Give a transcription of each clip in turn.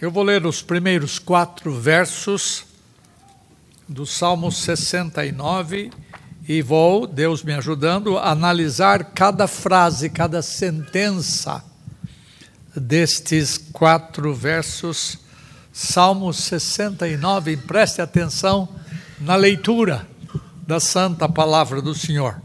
Eu vou ler os primeiros 4 versos do Salmo 69 e vou, Deus me ajudando, analisar cada frase, cada sentença destes 4 versos. Salmo 69, preste atenção na leitura da santa palavra do Senhor.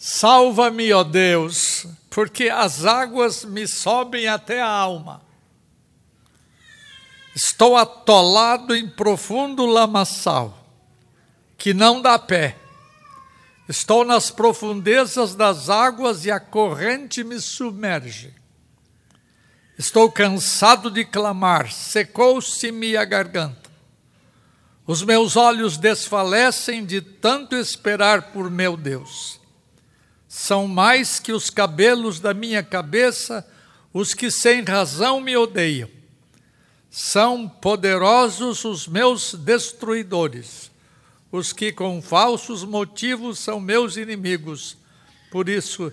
Salva-me, ó Deus, porque as águas me sobem até a alma. Estou atolado em profundo lamaçal, que não dá pé. Estou nas profundezas das águas e a corrente me submerge. Estou cansado de clamar, secou-se-me a garganta. Os meus olhos desfalecem de tanto esperar por meu Deus. São mais que os cabelos da minha cabeça os que sem razão me odeiam. São poderosos os meus destruidores, os que com falsos motivos são meus inimigos. Por isso,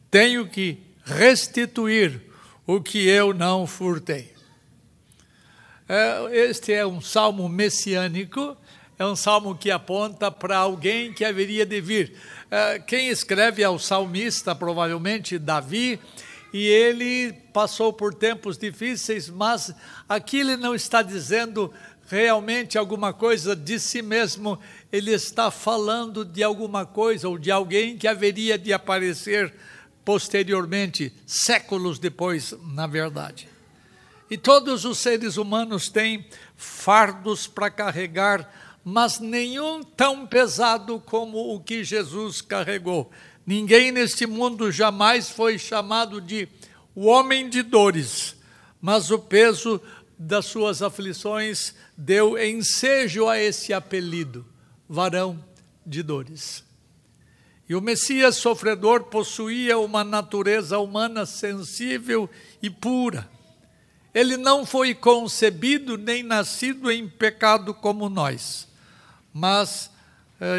tenho que restituir o que eu não furtei. Este é um salmo messiânico, é um salmo que aponta para alguém que haveria de vir. Quem escreve é o salmista, provavelmente Davi, e ele passou por tempos difíceis, mas aqui ele não está dizendo realmente alguma coisa de si mesmo, ele está falando de alguma coisa ou de alguém que haveria de aparecer posteriormente, séculos depois, na verdade. E todos os seres humanos têm fardos para carregar, mas nenhum tão pesado como o que Jesus carregou. Ninguém neste mundo jamais foi chamado de o homem de dores, mas o peso das suas aflições deu ensejo a esse apelido, varão de dores. E o Messias sofredor possuía uma natureza humana sensível e pura. Ele não foi concebido nem nascido em pecado como nós, mas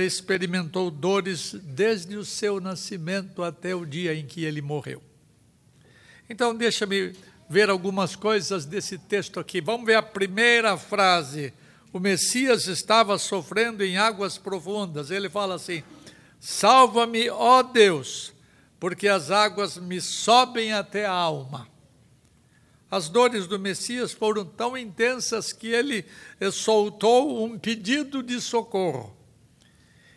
experimentou dores desde o seu nascimento até o dia em que ele morreu. Então, deixa-me ver algumas coisas desse texto aqui. Vamos ver a primeira frase. O Messias estava sofrendo em águas profundas. Ele fala assim: salva-me, ó Deus, porque as águas me sobem até a alma. As dores do Messias foram tão intensas que ele soltou um pedido de socorro.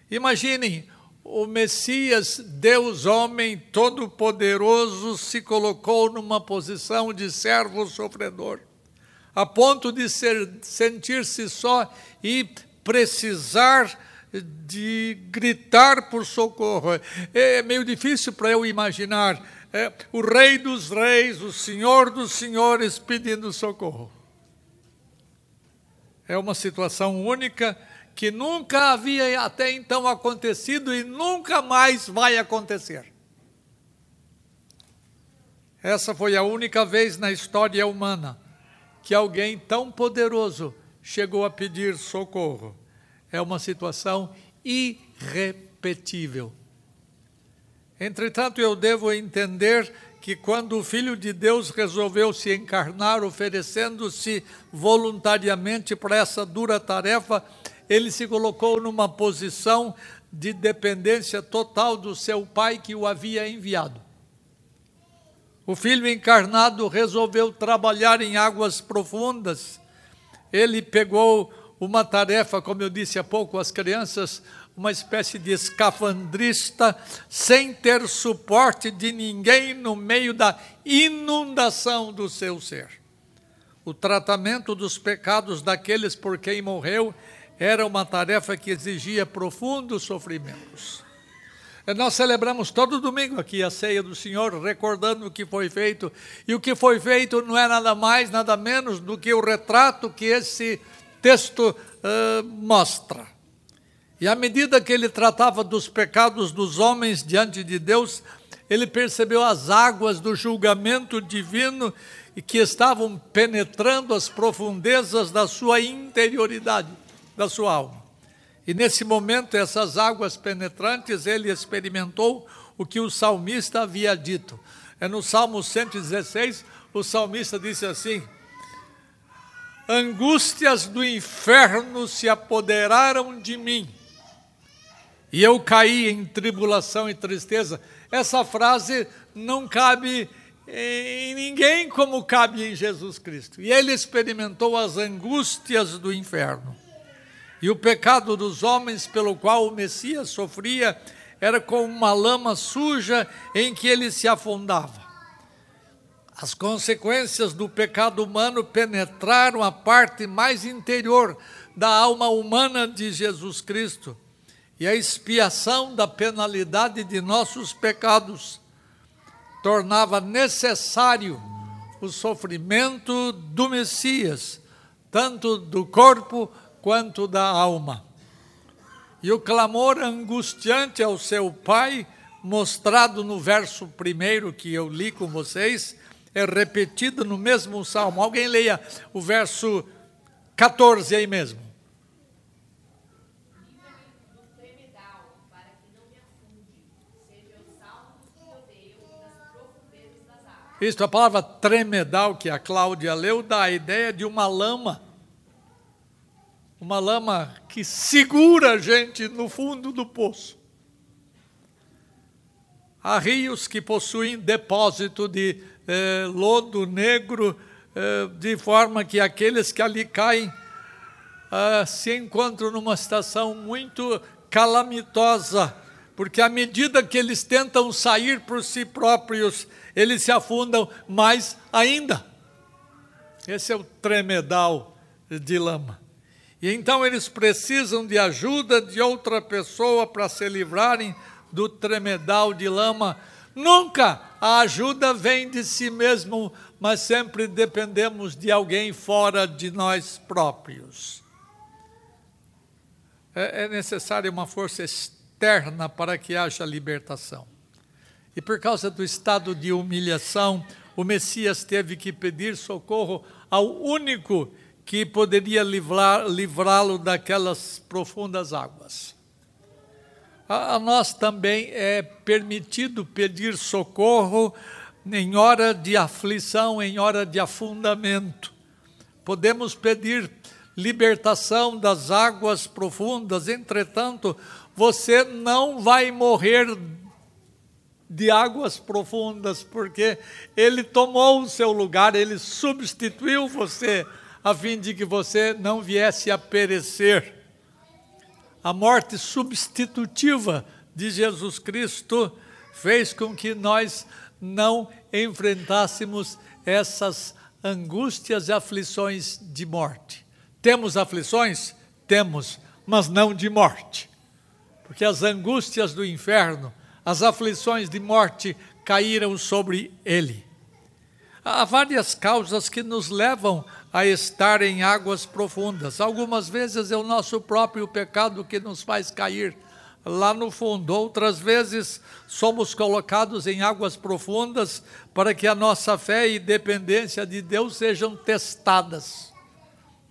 Imaginem, o Messias, Deus homem todo-poderoso, se colocou numa posição de servo sofredor, a ponto de sentir-se só e precisar de gritar por socorro. É meio difícil para eu imaginar o Rei dos Reis, o Senhor dos Senhores pedindo socorro. É uma situação única que nunca havia até então acontecido e nunca mais vai acontecer. Essa foi a única vez na história humana que alguém tão poderoso chegou a pedir socorro. É uma situação irrepetível. Entretanto, eu devo entender que quando o Filho de Deus resolveu se encarnar, oferecendo-se voluntariamente para essa dura tarefa, ele se colocou numa posição de dependência total do seu Pai que o havia enviado. O Filho encarnado resolveu trabalhar em águas profundas. Ele pegou uma tarefa, como eu disse há pouco às crianças, uma espécie de escafandrista, sem ter suporte de ninguém no meio da inundação do seu ser. O tratamento dos pecados daqueles por quem morreu era uma tarefa que exigia profundos sofrimentos. Nós celebramos todo domingo aqui a ceia do Senhor, recordando o que foi feito, e o que foi feito não é nada mais, nada menos do que o retrato que esse texto mostra. E à medida que ele tratava dos pecados dos homens diante de Deus, ele percebeu as águas do julgamento divino e que estavam penetrando as profundezas da sua interioridade, da sua alma. E nesse momento, essas águas penetrantes, ele experimentou o que o salmista havia dito. É no Salmo 116, o salmista disse assim: angústias do inferno se apoderaram de mim, e eu caí em tribulação e tristeza. Essa frase não cabe em ninguém como cabe em Jesus Cristo. E ele experimentou as angústias do inferno. E o pecado dos homens pelo qual o Messias sofria era como uma lama suja em que ele se afundava. As consequências do pecado humano penetraram a parte mais interior da alma humana de Jesus Cristo. E a expiação da penalidade de nossos pecados tornava necessário o sofrimento do Messias, tanto do corpo quanto da alma. E o clamor angustiante ao seu Pai, mostrado no verso 1 que eu li com vocês, é repetido no mesmo salmo. Alguém leia o verso 14 aí mesmo. Isto, a palavra tremedal que a Cláudia leu dá a ideia de uma lama que segura a gente no fundo do poço. Há rios que possuem depósito de lodo negro, de forma que aqueles que ali caem se encontram numa situação muito calamitosa, porque à medida que eles tentam sair por si próprios, eles se afundam mais ainda. Esse é o tremedal de lama. E então eles precisam de ajuda de outra pessoa para se livrarem do tremedal de lama. Nunca a ajuda vem de si mesmo, mas sempre dependemos de alguém fora de nós próprios. É necessária uma força externa para que haja libertação. E por causa do estado de humilhação, o Messias teve que pedir socorro ao único que poderia livrá-lo daquelas profundas águas. A nós também é permitido pedir socorro em hora de aflição, em hora de afundamento. Podemos pedir libertação das águas profundas, entretanto, você não vai morrer de águas profundas, porque Ele tomou o seu lugar, Ele substituiu você, a fim de que você não viesse a perecer. A morte substitutiva de Jesus Cristo fez com que nós não enfrentássemos essas angústias e aflições de morte. Temos aflições? Temos, mas não de morte. Porque as angústias do inferno, as aflições de morte caíram sobre ele. Há várias causas que nos levam a estar em águas profundas. Algumas vezes é o nosso próprio pecado que nos faz cair lá no fundo. Outras vezes somos colocados em águas profundas para que a nossa fé e dependência de Deus sejam testadas.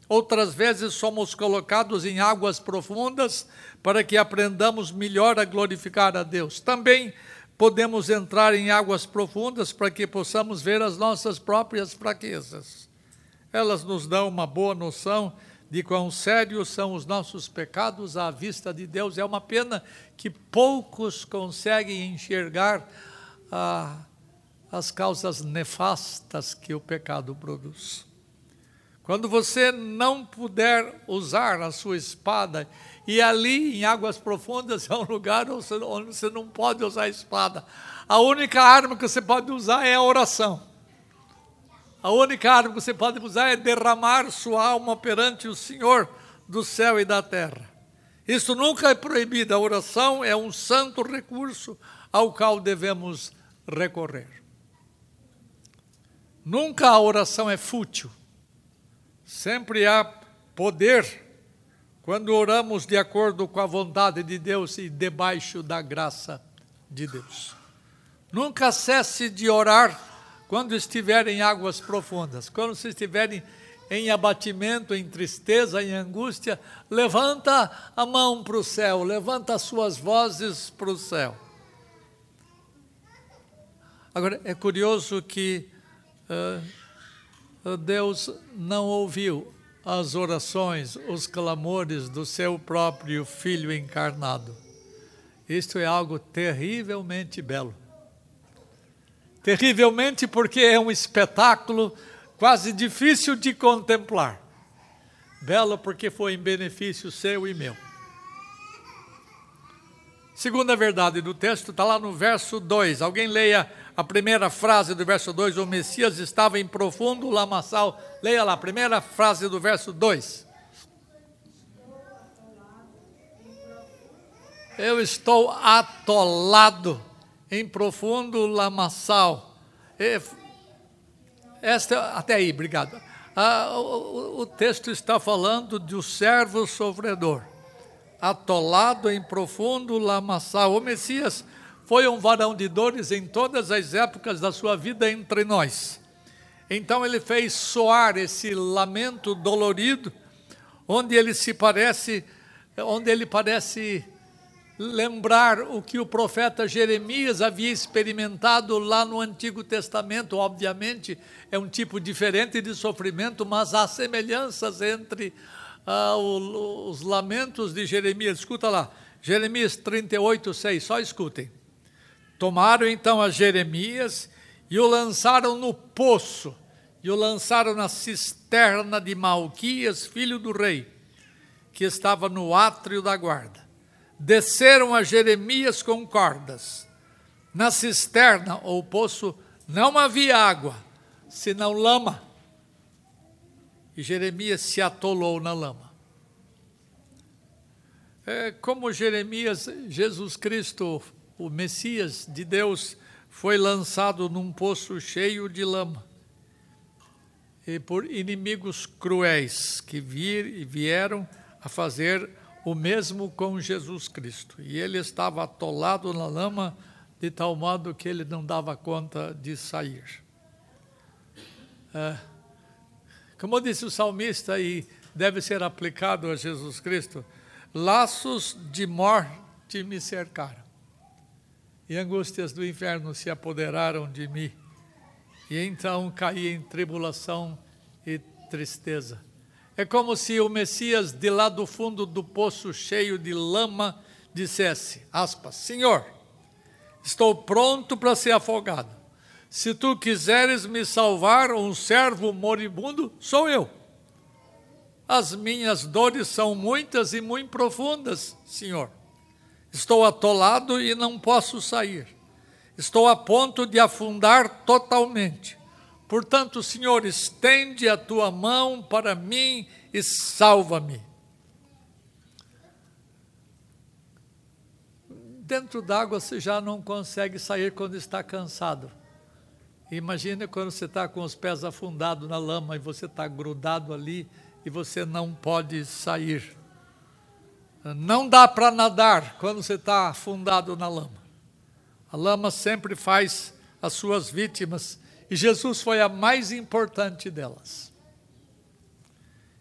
Outras vezes somos colocados em águas profundas para que aprendamos melhor a glorificar a Deus. Também podemos entrar em águas profundas para que possamos ver as nossas próprias fraquezas. Elas nos dão uma boa noção de quão sérios são os nossos pecados à vista de Deus. É uma pena que poucos conseguem enxergar as causas nefastas que o pecado produz. Quando você não puder usar a sua espada, e ali em águas profundas é um lugar onde você não pode usar a espada, a única arma que você pode usar é a oração. A única arma que você pode usar é derramar sua alma perante o Senhor do céu e da terra. Isso nunca é proibido, a oração é um santo recurso ao qual devemos recorrer. Nunca a oração é fútil. Sempre há poder quando oramos de acordo com a vontade de Deus e debaixo da graça de Deus. Nunca cesse de orar quando estiver em águas profundas. Quando você estiver em abatimento, em tristeza, em angústia, levanta a mão para o céu, levanta as suas vozes para o céu. Agora, é curioso que Deus não ouviu as orações, os clamores do seu próprio Filho encarnado. Isto é algo terrivelmente belo. Terrivelmente porque é um espetáculo quase difícil de contemplar. Belo porque foi em benefício seu e meu. Segunda verdade do texto está lá no verso 2. Alguém leia a primeira frase do verso 2. O Messias estava em profundo lamaçal. Leia lá a primeira frase do verso 2. Eu estou atolado em profundo lamaçal. Até aí, obrigado. O texto está falando do servo sofredor, atolado em profundo lamaçal. O Messias foi um varão de dores em todas as épocas da sua vida entre nós. Então ele fez soar esse lamento dolorido, onde ele parece lembrar o que o profeta Jeremias havia experimentado lá no Antigo Testamento. Obviamente é um tipo diferente de sofrimento, mas há semelhanças entre os lamentos de Jeremias. Escuta lá, Jeremias 38:6, só escutem. Tomaram então a Jeremias e o lançaram no poço, e o lançaram na cisterna de Malquias, filho do rei, que estava no átrio da guarda. Desceram a Jeremias com cordas. Na cisterna ou poço não havia água, senão lama. E Jeremias se atolou na lama. Como Jeremias, Jesus Cristo, o Messias de Deus, foi lançado num poço cheio de lama. E por inimigos cruéis que vieram a fazer o mesmo com Jesus Cristo. E ele estava atolado na lama de tal modo que ele não dava conta de sair. Como disse o salmista, e deve ser aplicado a Jesus Cristo, laços de morte me cercaram, e angústias do inferno se apoderaram de mim, e então caí em tribulação e tristeza. É como se o Messias, de lá do fundo do poço cheio de lama, dissesse, aspas, Senhor, estou pronto para ser afogado. Se tu quiseres me salvar, um servo moribundo, sou eu. As minhas dores são muitas e muito profundas, Senhor. Estou atolado e não posso sair. Estou a ponto de afundar totalmente. Portanto, Senhor, estende a tua mão para mim e salva-me. Dentro d'água você já não consegue sair quando está cansado. Imagina quando você está com os pés afundados na lama e você está grudado ali e você não pode sair. Não dá para nadar quando você está afundado na lama. A lama sempre faz as suas vítimas. E Jesus foi a mais importante delas.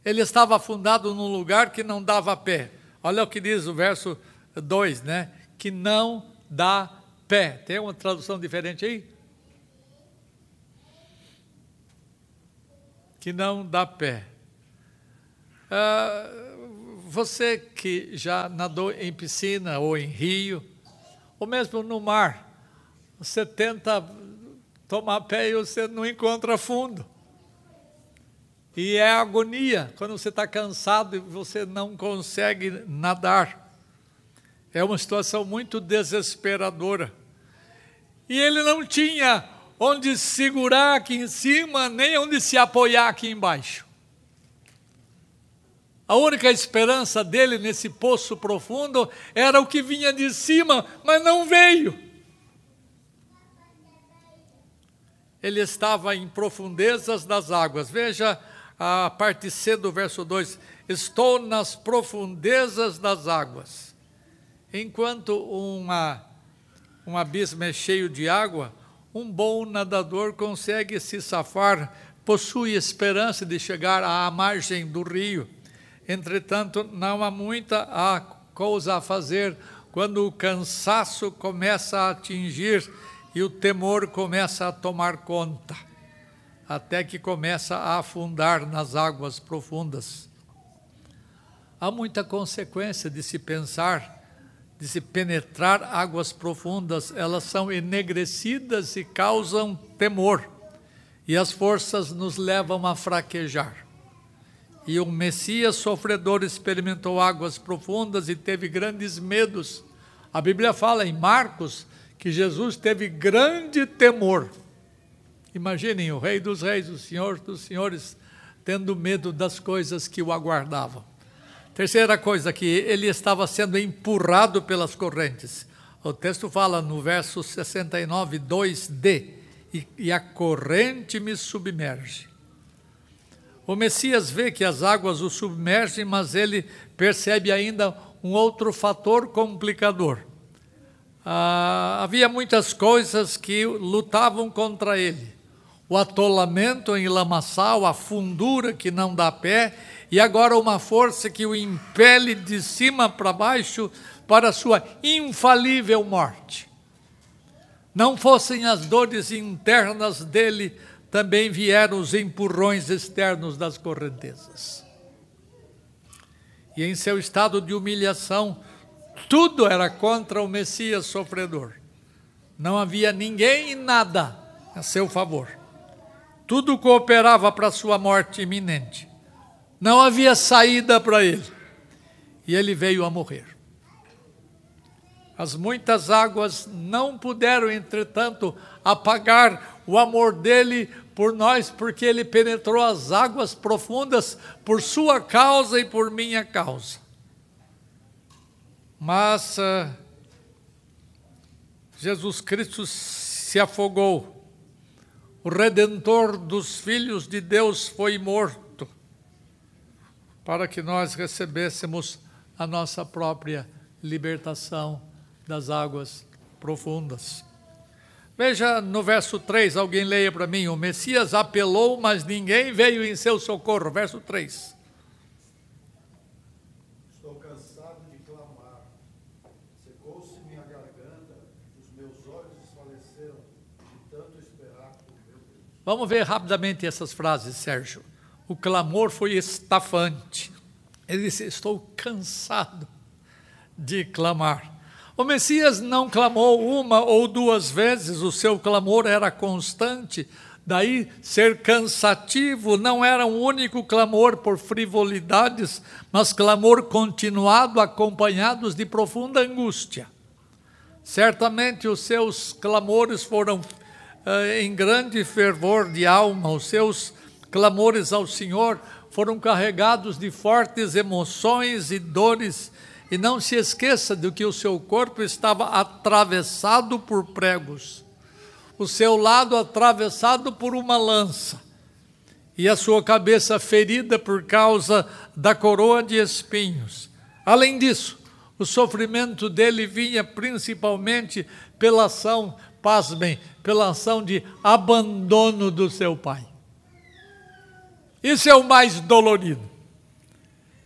Ele estava afundado num lugar que não dava pé. Olha o que diz o verso 2, né? Que não dá pé. Tem uma tradução diferente aí? Que não dá pé. Você que já nadou em piscina ou em rio, ou mesmo no mar, você tenta tomar pé e você não encontra fundo. E é agonia quando você está cansado e você não consegue nadar. É uma situação muito desesperadora. E ele não tinha onde segurar aqui em cima, nem onde se apoiar aqui embaixo. A única esperança dele nesse poço profundo era o que vinha de cima, mas não veio. Ele estava em profundezas das águas. Veja a parte C do verso 2. Estou nas profundezas das águas. Enquanto um abismo é cheio de água, um bom nadador consegue se safar, possui esperança de chegar à margem do rio. Entretanto, não há muita coisa a fazer quando o cansaço começa a atingir e o temor começa a tomar conta, até que começa a afundar nas águas profundas. Há muita consequência de se pensar, de se penetrar águas profundas. Elas são enegrecidas e causam temor, e as forças nos levam a fraquejar. E o Messias sofredor experimentou águas profundas e teve grandes medos. A Bíblia fala em Marcos que Jesus teve grande temor. Imaginem o Rei dos Reis, o Senhor dos Senhores, tendo medo das coisas que o aguardavam. Terceira coisa, que ele estava sendo empurrado pelas correntes. O texto fala no verso 69, 2d, e a corrente me submerge. O Messias vê que as águas o submergem, mas ele percebe ainda um outro fator complicador. Havia muitas coisas que lutavam contra ele. O atolamento em lamaçal, a fundura que não dá pé, e agora uma força que o impele de cima para baixo para a sua infalível morte. Não fossem as dores internas dele, também vieram os empurrões externos das correntezas. E em seu estado de humilhação, tudo era contra o Messias sofredor. Não havia ninguém e nada a seu favor. Tudo cooperava para a sua morte iminente. Não havia saída para ele. E ele veio a morrer. As muitas águas não puderam, entretanto, apagar o amor dele por nós, porque ele penetrou as águas profundas por sua causa e por minha causa. Mas Jesus Cristo se afogou. O Redentor dos filhos de Deus foi morto para que nós recebêssemos a nossa própria libertação das águas profundas. Veja no verso 3, alguém leia para mim: o Messias apelou, mas ninguém veio em seu socorro. Verso 3. Estou cansado de clamar, secou-se minha garganta, os meus olhos desfaleceram de tanto esperar por meu Deus. Vamos ver rapidamente essas frases, Sérgio. O clamor foi estafante. Ele disse: estou cansado de clamar. O Messias não clamou uma ou duas vezes, o seu clamor era constante. Daí ser cansativo, não era um único clamor por frivolidades, mas clamor continuado, acompanhados de profunda angústia. Certamente os seus clamores foram em grande fervor de alma, os seus clamores ao Senhor foram carregados de fortes emoções e dores. E não se esqueça de que o seu corpo estava atravessado por pregos, o seu lado atravessado por uma lança, e a sua cabeça ferida por causa da coroa de espinhos. Além disso, o sofrimento dele vinha principalmente pela ação, pasmem, pela ação de abandono do seu pai. Isso é o mais dolorido.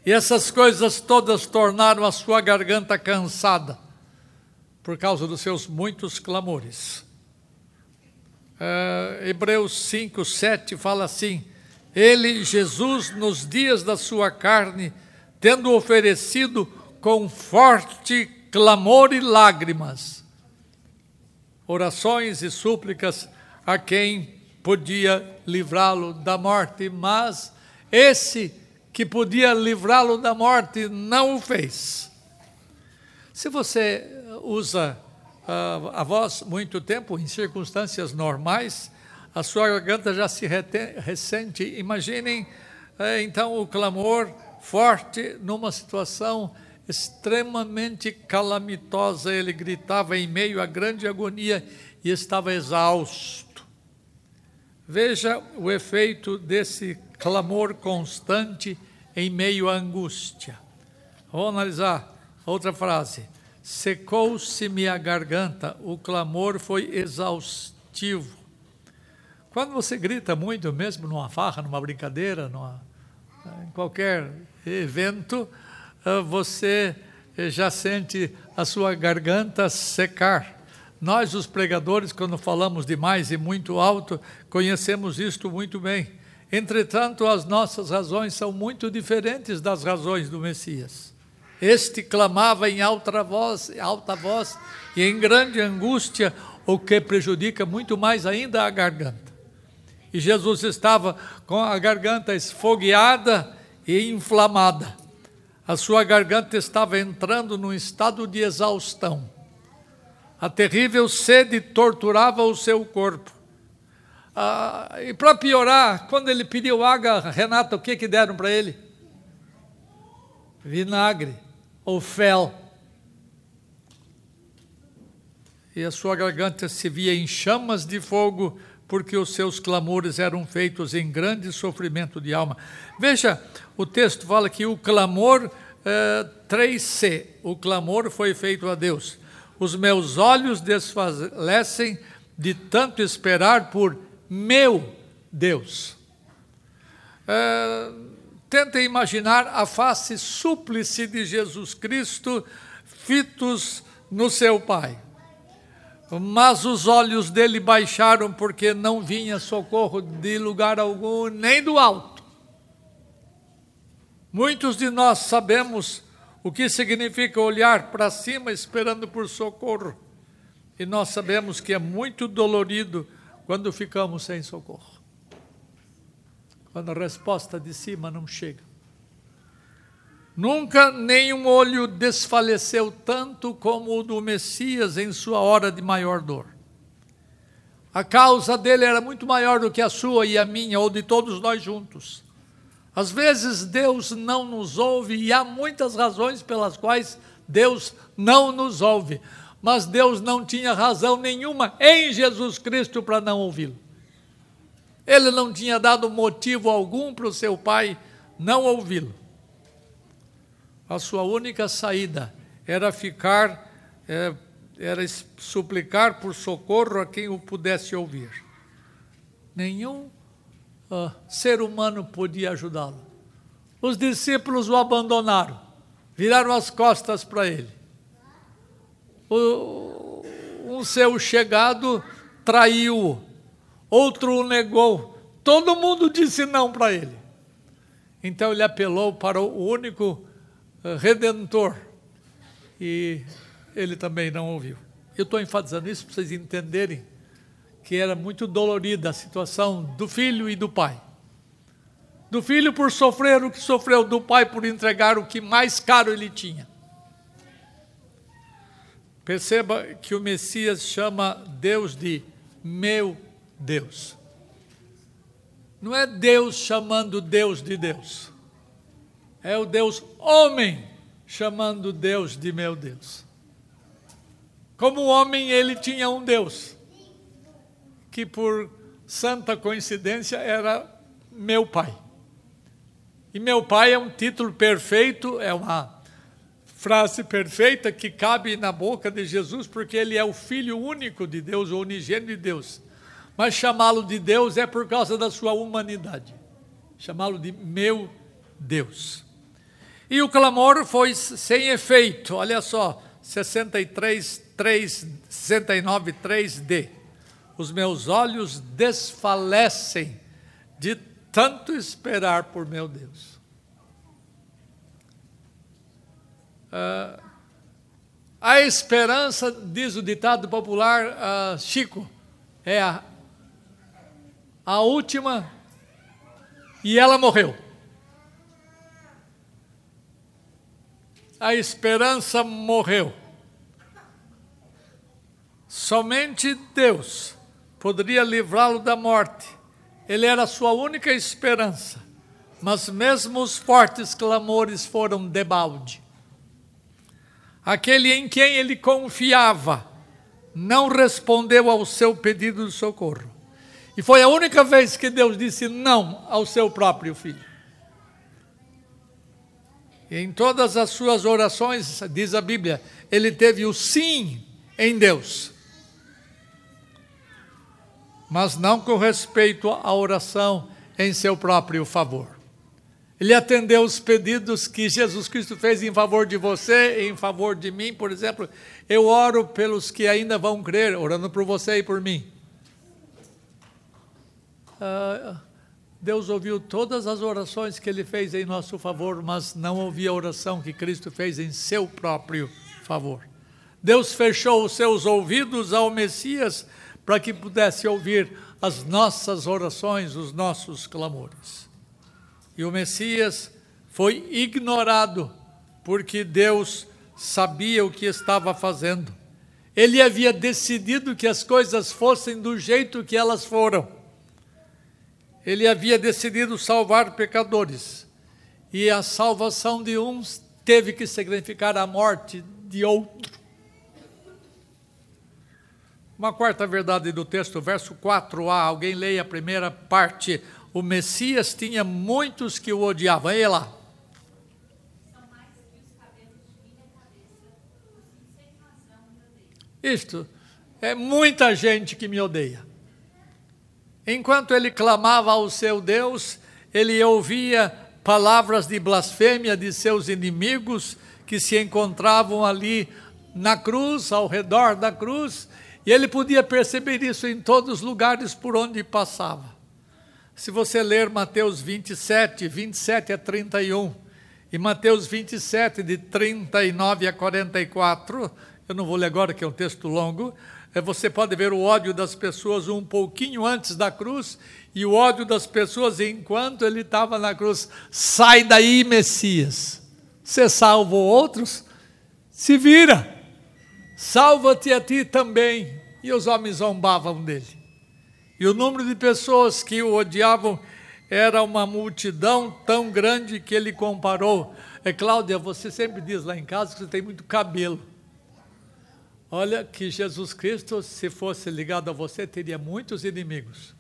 E essas coisas todas tornaram a sua garganta cansada, por causa dos seus muitos clamores. Hebreus 5, 7 fala assim: ele, Jesus, nos dias da sua carne, tendo oferecido com forte clamor e lágrimas, orações e súplicas a quem podia livrá-lo da morte, mas esse que podia livrá-lo da morte não o fez. Se você usa a voz muito tempo, em circunstâncias normais, a sua garganta já se ressente. Imaginem, então, o clamor forte numa situação extremamente calamitosa. Ele gritava em meio à grande agonia e estava exausto. Veja o efeito desse clamor constante em meio à angústia. Vamos analisar outra frase. Secou-se-me a garganta, o clamor foi exaustivo. Quando você grita muito, mesmo numa farra, numa brincadeira, em qualquer evento, você já sente a sua garganta secar. Nós, os pregadores, quando falamos demais e muito alto, conhecemos isto muito bem. Entretanto, as nossas razões são muito diferentes das razões do Messias. Este clamava em alta voz e em grande angústia, o que prejudica muito mais ainda a garganta. E Jesus estava com a garganta esfogueada e inflamada. A sua garganta estava entrando num estado de exaustão. A terrível sede torturava o seu corpo. E para piorar, quando ele pediu água, Renata, o que deram para ele? Vinagre ou fel. E a sua garganta se via em chamas de fogo, porque os seus clamores eram feitos em grande sofrimento de alma. Veja, o texto fala que o clamor, 3c, o clamor foi feito a Deus. Os meus olhos desfalecem de tanto esperar por meu Deus. Tentem imaginar a face súplice de Jesus Cristo fitos no seu Pai. Mas os olhos dele baixaram porque não vinha socorro de lugar algum, nem do alto. Muitos de nós sabemos o que significa olhar para cima esperando por socorro. E nós sabemos que é muito dolorido quando ficamos sem socorro. Quando a resposta de cima não chega. Nunca nenhum olho desfaleceu tanto como o do Messias em sua hora de maior dor. A causa dele era muito maior do que a sua e a minha, ou de todos nós juntos. Às vezes Deus não nos ouve, e há muitas razões pelas quais Deus não nos ouve. Mas Deus não tinha razão nenhuma em Jesus Cristo para não ouvi-lo. Ele não tinha dado motivo algum para o seu Pai não ouvi-lo. A sua única saída era era suplicar por socorro a quem o pudesse ouvir. Nenhum ser humano podia ajudá-lo. Os discípulos o abandonaram, viraram as costas para ele. Um seu chegado traiu-o, outro o negou, todo mundo disse não para ele. Então ele apelou para o único Redentor, e ele também não ouviu. Eu estou enfatizando isso para vocês entenderem que era muito dolorida a situação do filho e do pai. Do filho por sofrer o que sofreu, do pai por entregar o que mais caro ele tinha. Perceba que o Messias chama Deus de meu Deus. Não é Deus chamando Deus de Deus. É o Deus homem chamando Deus de meu Deus. Como homem, ele tinha um Deus, que por santa coincidência era meu Pai. E meu Pai é um título perfeito, é uma frase perfeita que cabe na boca de Jesus, porque ele é o Filho único de Deus, o unigênito de Deus. Mas chamá-lo de Deus é por causa da sua humanidade. Chamá-lo de meu Deus. E o clamor foi sem efeito. Olha só, 69, 3d. Os meus olhos desfalecem de tanto esperar por meu Deus. A esperança, diz o ditado popular, Chico, é a última, e ela morreu. A esperança morreu. Somente Deus poderia livrá-lo da morte. Ele era a sua única esperança. Mas mesmo os fortes clamores foram debalde. Aquele em quem ele confiava não respondeu ao seu pedido de socorro. E foi a única vez que Deus disse não ao seu próprio filho. E em todas as suas orações, diz a Bíblia, ele teve o sim em Deus. Mas não com respeito à oração em seu próprio favor. Ele atendeu os pedidos que Jesus Cristo fez em favor de você, em favor de mim. Por exemplo, eu oro pelos que ainda vão crer, orando por você e por mim. Deus ouviu todas as orações que Ele fez em nosso favor, mas não ouviu a oração que Cristo fez em seu próprio favor. Deus fechou os seus ouvidos ao Messias para que pudesse ouvir as nossas orações, os nossos clamores. E o Messias foi ignorado, porque Deus sabia o que estava fazendo. Ele havia decidido que as coisas fossem do jeito que elas foram. Ele havia decidido salvar pecadores. E a salvação de uns teve que significar a morte de outro. Uma quarta verdade do texto, verso 4a, alguém leia a primeira parte. O Messias tinha muitos que o odiavam. Aí lá. São mais que os cabelos de minha cabeça, os que sem razão me odeiam. Isto é muita gente que me odeia. Enquanto ele clamava ao seu Deus, ele ouvia palavras de blasfêmia de seus inimigos que se encontravam ali na cruz, ao redor da cruz, e ele podia perceber isso em todos os lugares por onde passava. Se você ler Mateus 27, 27 a 31, e Mateus 27, de 39 a 44, eu não vou ler agora, que é um texto longo, você pode ver o ódio das pessoas um pouquinho antes da cruz, e o ódio das pessoas enquanto ele estava na cruz. Sai daí, Messias, você salvou outros? Se vira, salva-te a ti também. E os homens zombavam dele. E o número de pessoas que o odiavam era uma multidão tão grande que ele comparou. Cláudia, você sempre diz lá em casa que você tem muito cabelo. Olha que Jesus Cristo, se fosse ligado a você, teria muitos inimigos.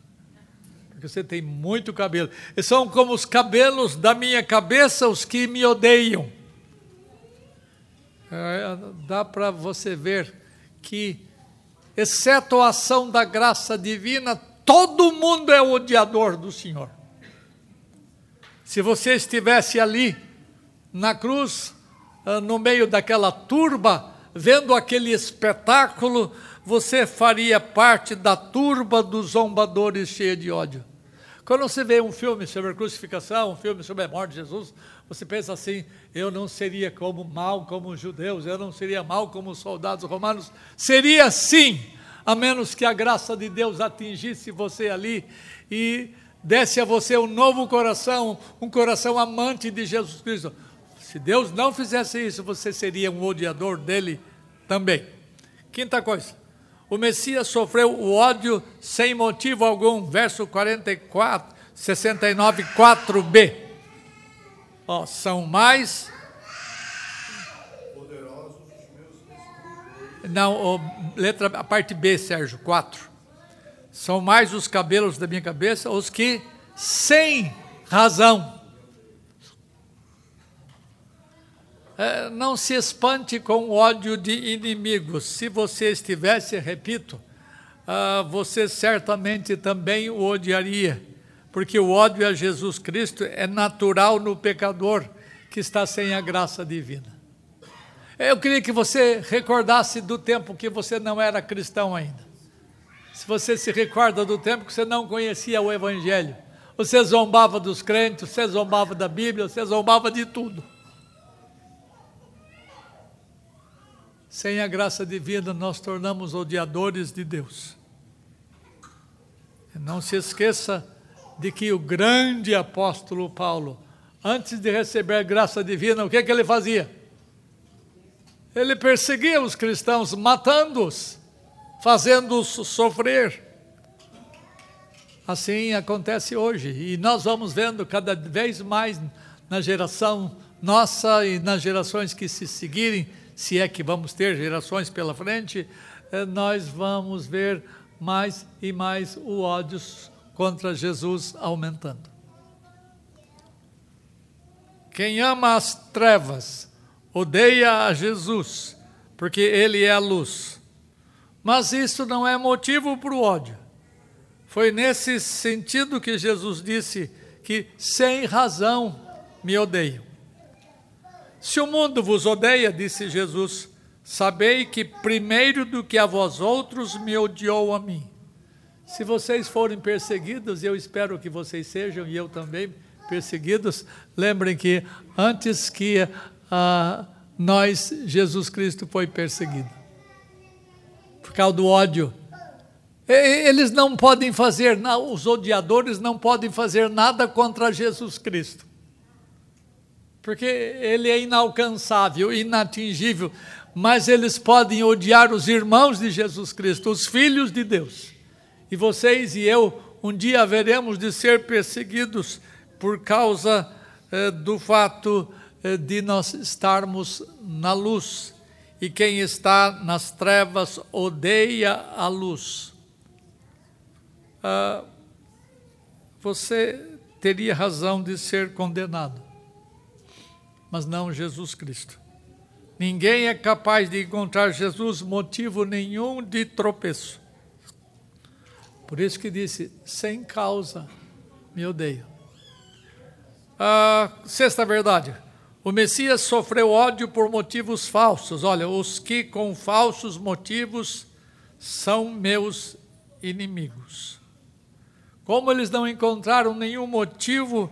Porque você tem muito cabelo. E são como os cabelos da minha cabeça os que me odeiam. Dá para você ver que, exceto a ação da graça divina, todo mundo é odiador do Senhor. Se você estivesse ali, na cruz, no meio daquela turba, vendo aquele espetáculo, você faria parte da turba dos zombadores cheia de ódio. Quando você vê um filme sobre a crucificação, um filme sobre a morte de Jesus, você pensa assim: eu não seria mal como os judeus, eu não seria mal como os soldados romanos. Seria sim, a menos que a graça de Deus atingisse você ali e desse a você um novo coração, um coração amante de Jesus Cristo. Se Deus não fizesse isso, você seria um odiador dele também. Quinta coisa, o Messias sofreu o ódio sem motivo algum, verso 44, 69, 4b. São mais... poderosos os meus... Não, a parte B, Sérgio, 4. São mais os cabelos da minha cabeça, os que sem razão. Não se espante com o ódio de inimigos. Se você estivesse, repito, você certamente também o odiaria, porque o ódio a Jesus Cristo é natural no pecador que está sem a graça divina. Eu queria que você recordasse do tempo que você não era cristão ainda. Se você se recorda do tempo que você não conhecia o Evangelho, você zombava dos crentes, você zombava da Bíblia, você zombava de tudo. Sem a graça divina, nós tornamos odiadores de Deus. Não se esqueça de que o grande apóstolo Paulo, antes de receber a graça divina, o que ele fazia? Ele perseguia os cristãos, matando-os, fazendo-os sofrer. Assim acontece hoje, e nós vamos vendo cada vez mais na geração nossa e nas gerações que se seguirem, se é que vamos ter gerações pela frente, nós vamos ver mais e mais o ódio contra Jesus aumentando. Quem ama as trevas odeia a Jesus, porque ele é a luz. Mas isso não é motivo para o ódio. Foi nesse sentido que Jesus disse que sem razão me odeiam. Se o mundo vos odeia, disse Jesus, sabei que primeiro do que a vós outros me odiou a mim. Se vocês forem perseguidos, eu espero que vocês sejam, e eu também, perseguidos, lembrem que antes que nós, Jesus Cristo foi perseguido. Por causa do ódio. Eles não podem fazer, os odiadores não podem fazer nada contra Jesus Cristo. Porque ele é inalcançável, inatingível, mas eles podem odiar os irmãos de Jesus Cristo, os filhos de Deus. E vocês e eu, um dia haveremos de ser perseguidos por causa do fato de nós estarmos na luz. E quem está nas trevas odeia a luz. Você teria razão de ser condenado, mas não Jesus Cristo. Ninguém é capaz de encontrar Jesus motivo nenhum de tropeço. Por isso que disse, sem causa me odeio. Sexta verdade, o Messias sofreu ódio por motivos falsos. Olha, os que com falsos motivos são meus inimigos. Como eles não encontraram nenhum motivo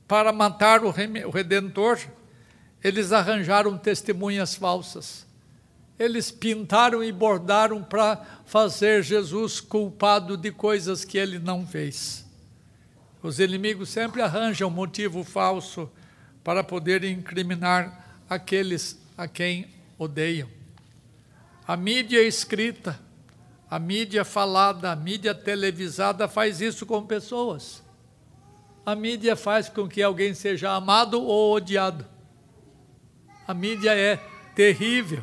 para matar o Redentor, eles arranjaram testemunhas falsas. Eles pintaram e bordaram para fazer Jesus culpado de coisas que ele não fez. Os inimigos sempre arranjam motivo falso para poder incriminar aqueles a quem odeiam. A mídia escrita, a mídia falada, a mídia televisada faz isso com pessoas. A mídia faz com que alguém seja amado ou odiado. A mídia é terrível.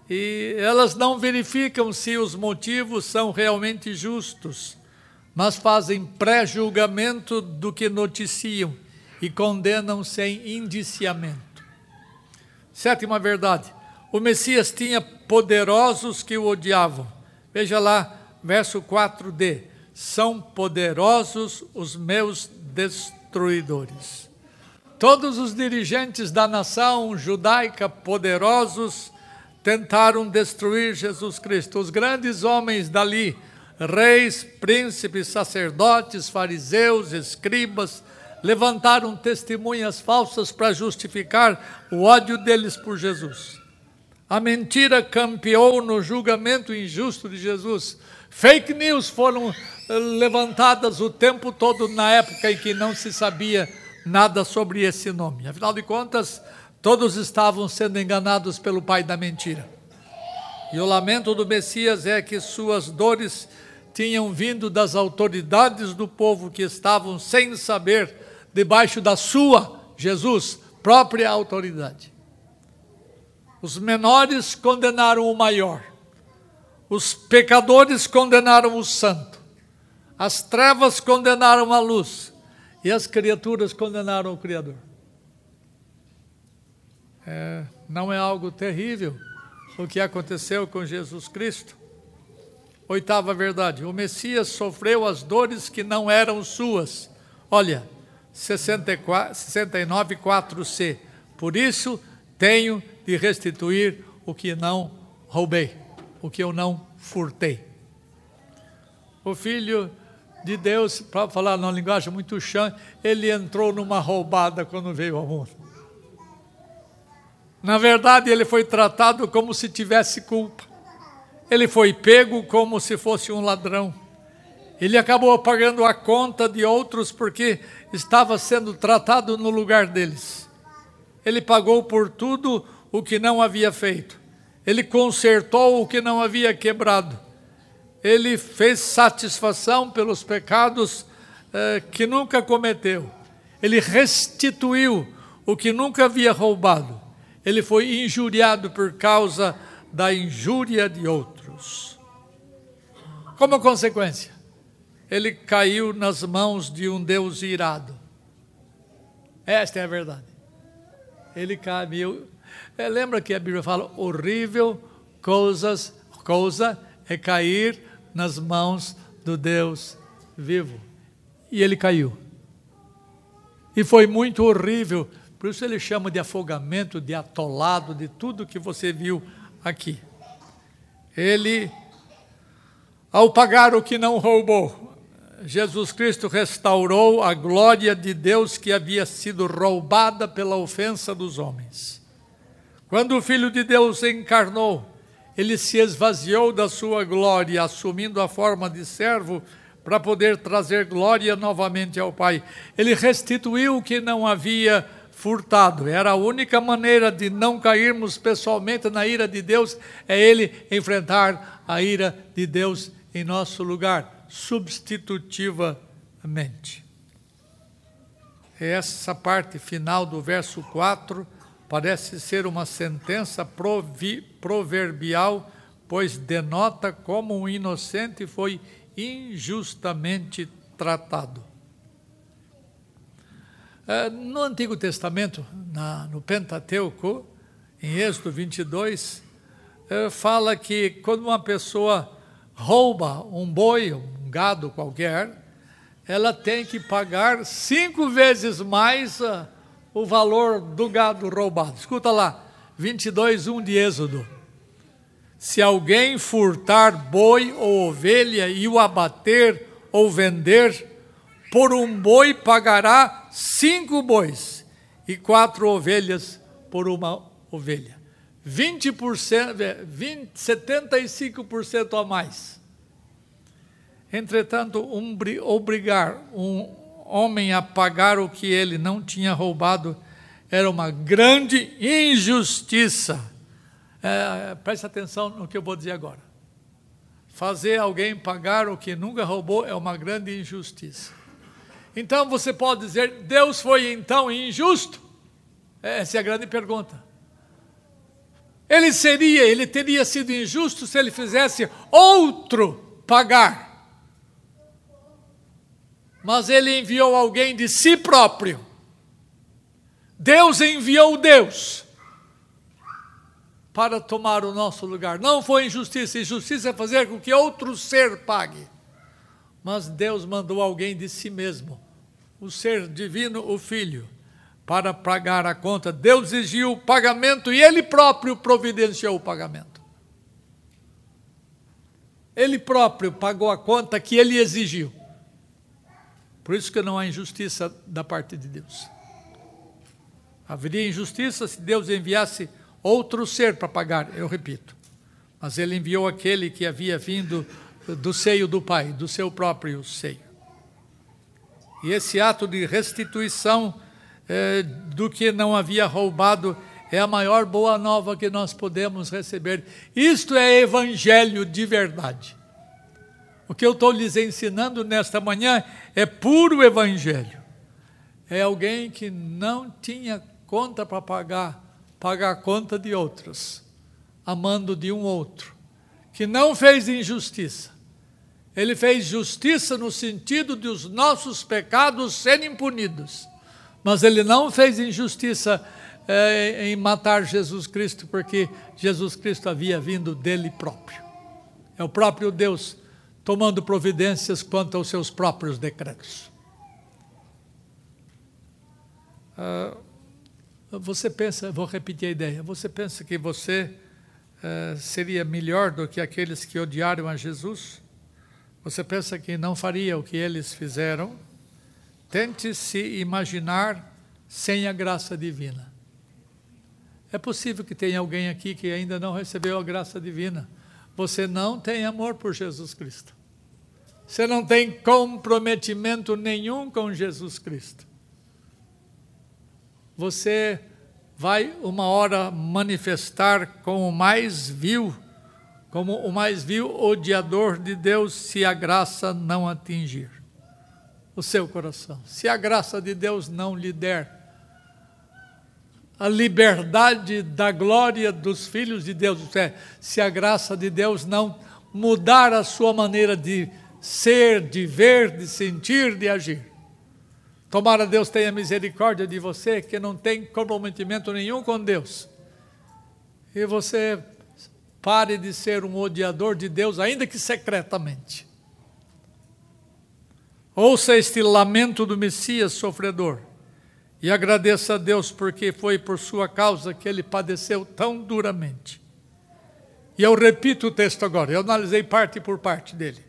E elas não verificam se os motivos são realmente justos, mas fazem pré-julgamento do que noticiam e condenam sem indiciamento. Sétima verdade, o Messias tinha poderosos que o odiavam. Veja lá, verso 4d, são poderosos os meus destruidores. Todos os dirigentes da nação judaica poderosos tentaram destruir Jesus Cristo. Os grandes homens dali, reis, príncipes, sacerdotes, fariseus, escribas, levantaram testemunhas falsas para justificar o ódio deles por Jesus. A mentira campeou no julgamento injusto de Jesus. Fake news foram levantadas o tempo todo na época em que não se sabia nada sobre esse nome. Afinal de contas, todos estavam sendo enganados pelo pai da mentira. E o lamento do Messias é que suas dores tinham vindo das autoridades do povo que estavam sem saber, debaixo da sua, Jesus, própria autoridade. Os menores condenaram o maior. Os pecadores condenaram o santo. As trevas condenaram a luz. E as criaturas condenaram o Criador. Não é algo terrível o que aconteceu com Jesus Cristo? Oitava verdade, o Messias sofreu as dores que não eram suas. Olha, 69:4c. Por isso tenho de restituir o que não roubei, o que eu não furtei. O Filho de Deus, para falar numa linguagem muito chã, ele entrou numa roubada quando veio ao mundo. Na verdade, ele foi tratado como se tivesse culpa. Ele foi pego como se fosse um ladrão. Ele acabou pagando a conta de outros porque estava sendo tratado no lugar deles. Ele pagou por tudo o que não havia feito. Ele consertou o que não havia quebrado. Ele fez satisfação pelos pecados que nunca cometeu. Ele restituiu o que nunca havia roubado. Ele foi injuriado por causa da injúria de outros. Como consequência, ele caiu nas mãos de um Deus irado. Esta é a verdade. Ele caiu. Lembra que a Bíblia fala, horrível coisa é cair nas mãos do Deus vivo. E ele caiu. E foi muito horrível. Por isso ele chama de afogamento, de atolado, de tudo que você viu aqui. Ele, ao pagar o que não roubou, Jesus Cristo restaurou a glória de Deus que havia sido roubada pela ofensa dos homens. Quando o Filho de Deus encarnou, ele se esvaziou da sua glória, assumindo a forma de servo, para poder trazer glória novamente ao Pai. Ele restituiu o que não havia furtado. Era a única maneira de não cairmos pessoalmente na ira de Deus, é ele enfrentar a ira de Deus em nosso lugar, substitutivamente. Essa parte final do verso 4 parece ser uma sentença proverbial, pois denota como um inocente foi injustamente tratado. No Antigo Testamento, no Pentateuco, em Êxodo 22, fala que quando uma pessoa rouba um boi, um gado qualquer, ela tem que pagar 5 vezes mais o valor do gado roubado. Escuta lá, 22:1 de Êxodo. Se alguém furtar boi ou ovelha e o abater ou vender, por um boi pagará 5 bois e 4 ovelhas por uma ovelha. 75% a mais. Entretanto, obrigar um homem a pagar o que ele não tinha roubado era uma grande injustiça. Preste atenção no que eu vou dizer agora. Fazer alguém pagar o que nunca roubou é uma grande injustiça. Então você pode dizer, Deus foi então injusto? Essa é a grande pergunta. Ele teria sido injusto se ele fizesse outro pagar. Mas ele enviou alguém de si próprio. Deus enviou Deus para tomar o nosso lugar. Não foi injustiça. Injustiça é fazer com que outro ser pague. Mas Deus mandou alguém de si mesmo, o ser divino, o Filho, para pagar a conta. Deus exigiu o pagamento e Ele próprio providenciou o pagamento. Ele próprio pagou a conta que Ele exigiu. Por isso que não há injustiça da parte de Deus. Haveria injustiça se Deus enviasse outro ser para pagar, eu repito. Mas Ele enviou aquele que havia vindo do seio do Pai, do seu próprio seio. E esse ato de restituição do que não havia roubado é a maior boa nova que nós podemos receber. Isto é evangelho de verdade. O que eu estou lhes ensinando nesta manhã é puro evangelho. É alguém que não tinha conta para pagar a conta de outros, amando de um outro, que não fez injustiça. Ele fez justiça no sentido de os nossos pecados serem punidos, mas ele não fez injustiça em matar Jesus Cristo, porque Jesus Cristo havia vindo dele próprio. É o próprio Deus tomando providências quanto aos seus próprios decretos. Você pensa, vou repetir a ideia, você pensa que você seria melhor do que aqueles que odiaram a Jesus? Você pensa que não faria o que eles fizeram? Tente se imaginar sem a graça divina. É possível que tenha alguém aqui que ainda não recebeu a graça divina. Você não tem amor por Jesus Cristo. Você não tem comprometimento nenhum com Jesus Cristo. Você vai uma hora manifestar como o mais vil odiador de Deus, se a graça não atingir o seu coração. Se a graça de Deus não lhe der a liberdade da glória dos filhos de Deus, se a graça de Deus não mudar a sua maneira de ser, de ver, de sentir, de agir. Tomara Deus tenha misericórdia de você, que não tem comprometimento nenhum com Deus. E você pare de ser um odiador de Deus, ainda que secretamente. Ouça este lamento do Messias sofredor. E agradeça a Deus porque foi por sua causa que ele padeceu tão duramente. E eu repito o texto agora, eu analisei parte por parte dele.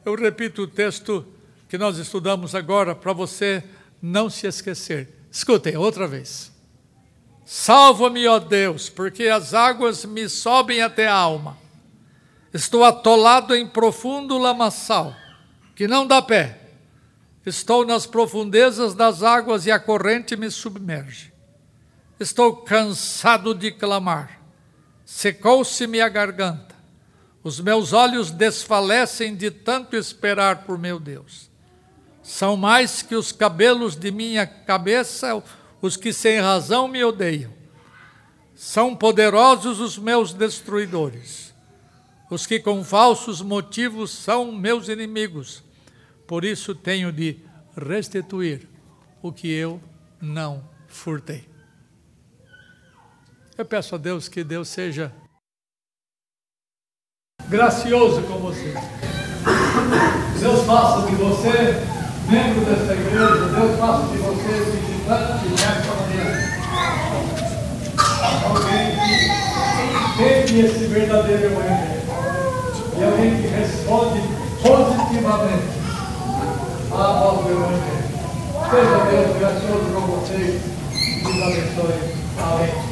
Eu repito o texto que nós estudamos agora para você não se esquecer. Escutem outra vez. Salva-me, ó Deus, porque as águas me sobem até a alma. Estou atolado em profundo lamaçal, que não dá pé. Estou nas profundezas das águas e a corrente me submerge. Estou cansado de clamar. Secou-se-me a garganta. Os meus olhos desfalecem de tanto esperar por meu Deus. São mais que os cabelos de minha cabeça os que sem razão me odeiam. São poderosos os meus destruidores. Os que com falsos motivos são meus inimigos. Por isso tenho de restituir o que eu não furtei. Eu peço a Deus que Deus seja gracioso com você. Deus faça de você membro dessa igreja. Deus faça de você visitante nesta manhã. Alguém que entende esse verdadeiro evangelho. E alguém que responde positivamente à voz do evangelho. Seja Deus gracioso com vocês e nos abençoe. Amém.